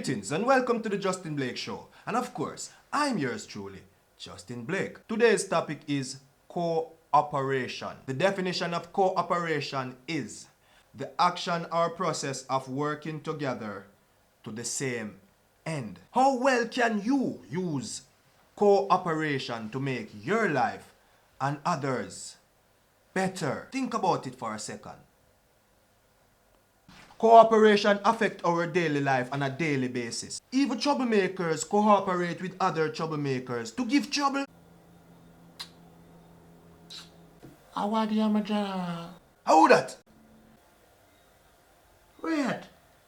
Greetings and welcome to the Justin Blake Show. And of course, I'm yours truly, Justin Blake. Today's topic is cooperation. The definition of cooperation is the action or process of working together to the same end. How well can you use cooperation to make your life and others better? Think about it for a second. Cooperation affects our daily life on a daily basis. Even troublemakers cooperate with other troublemakers to give trouble. How are you, my general? How that? Wait,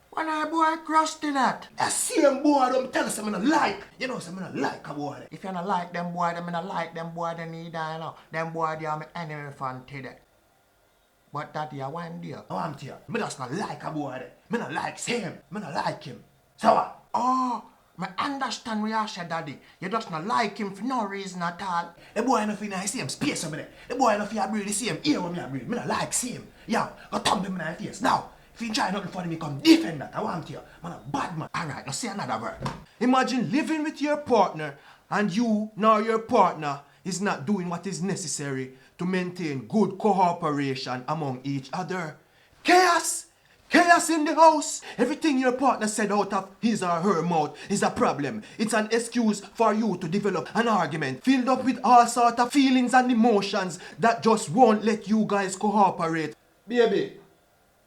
when I boy crossed in that? I see them boy them tell us I'm not like. You know, I'm not like a boy. If you not like them boy, them not like them boy, they need I know. Them boy they are my enemy from today. But that you one day. Oh, I'm here. Me just not like a boy. Me not like him. Me not like him. So what? Oh, I understand what you said, daddy. You just not like him for no reason at all. The boy enough in the same space over there. The boy enough here breathe the same air when me breathe. Me not like him. Yeah, go thump him in the face. Now, if you try nothing funny, me come defend that. I want you. Man a bad man. Alright, now say another word. Imagine living with your partner and you nor your partner is not doing what is necessary to maintain good cooperation among each other. Chaos! Chaos in the house! Everything your partner said out of his or her mouth is a problem. It's an excuse for you to develop an argument filled up with all sorts of feelings and emotions that just won't let you guys cooperate. Baby,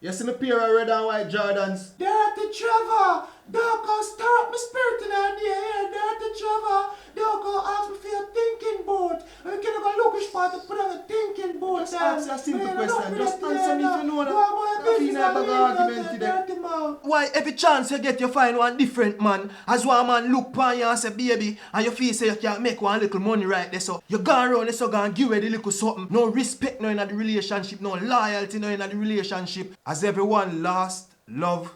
you see me pair of red and white Jordans? Dirty Trevor! Don't go stir up my spirit in the air, Dirty Trevor! Don't go ask me for your thinking boat. We can go look which part to put on a thinking boat. Just ask a simple question. Just answer me if you know that. I feel like a argument today. Why every chance you get you find one different man, as one man look upon you and say baby, and you feel say you can't make one little money right there, so you gone around there so go and give away the little something. No respect no in the relationship, no loyalty no in the relationship. As everyone lost love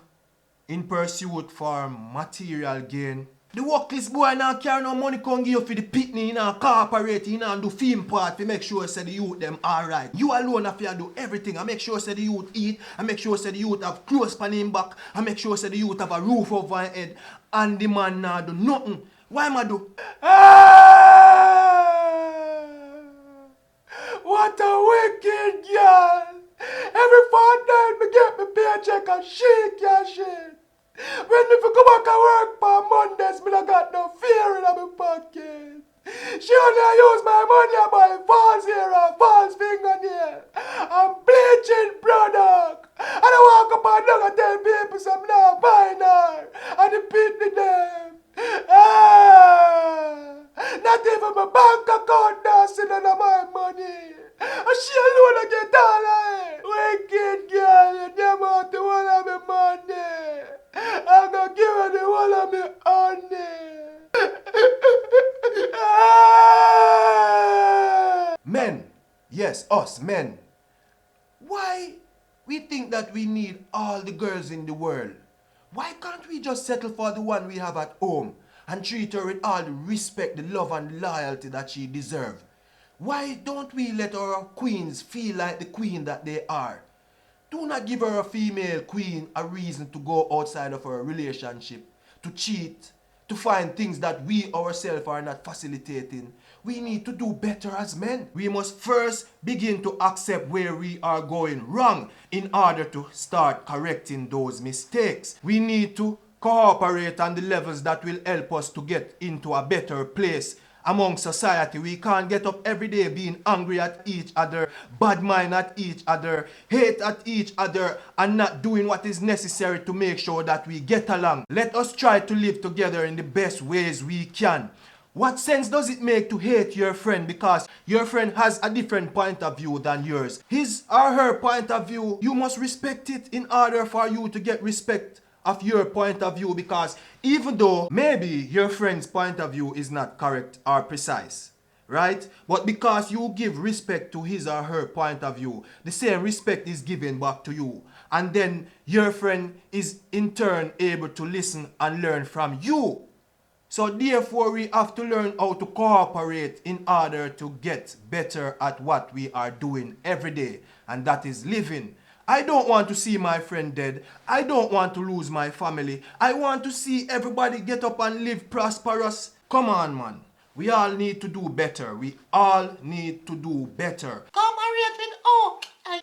in pursuit for material gain. The workless boy now carry no money come give you for the pitney, now cooperate, and do film part to make sure say the youth them alright. You alone have to do everything and make sure say the youth eat, and make sure say the youth have clothes on him back, and make sure say the youth have a roof over his head, and the man now do nothing. Why am I do? What a wicked girl! Every fortnight me get me paycheck and shake your shit. When me fi go back and work for Mondays, me not got no fear in my pocket. She only use my money and buy false hair and false fingernail and bleaching product. And I walk up and down and tell people some not buying her and the pitney them. Not even my bank account now send none of my money. And she alone get all of it. Wicked girl, you never want the one of my money. I'm gonna give her the one of me honey. Men, yes, us men. Why we think that we need all the girls in the world? Why can't we just settle for the one we have at home and treat her with all the respect, the love and loyalty that she deserves? Why don't we let our queens feel like the queen that they are? Do not give her a female queen a reason to go outside of her relationship, to cheat, to find things that we ourselves are not facilitating. We need to do better as men. We must first begin to accept where we are going wrong in order to start correcting those mistakes. We need to cooperate on the levels that will help us to get into a better place among society. We can't get up every day being angry at each other, bad mind at each other, hate at each other, and not doing what is necessary to make sure that we get along. Let us try to live together in the best ways we can. What sense does it make to hate your friend because your friend has a different point of view than yours? His or her point of view, you must respect it in order for you to get respect of your point of view, because even though maybe your friend's point of view is not correct or precise, right? But because you give respect to his or her point of view, the same respect is given back to you. And then your friend is in turn able to listen and learn from you. So therefore we have to learn how to cooperate in order to get better at what we are doing every day. And that is living I don't want to see my friend dead. I don't want to lose my family. I want to see everybody get up and live prosperous. Come on, man. We all need to do better. We all need to do better. Come arrange with oh, I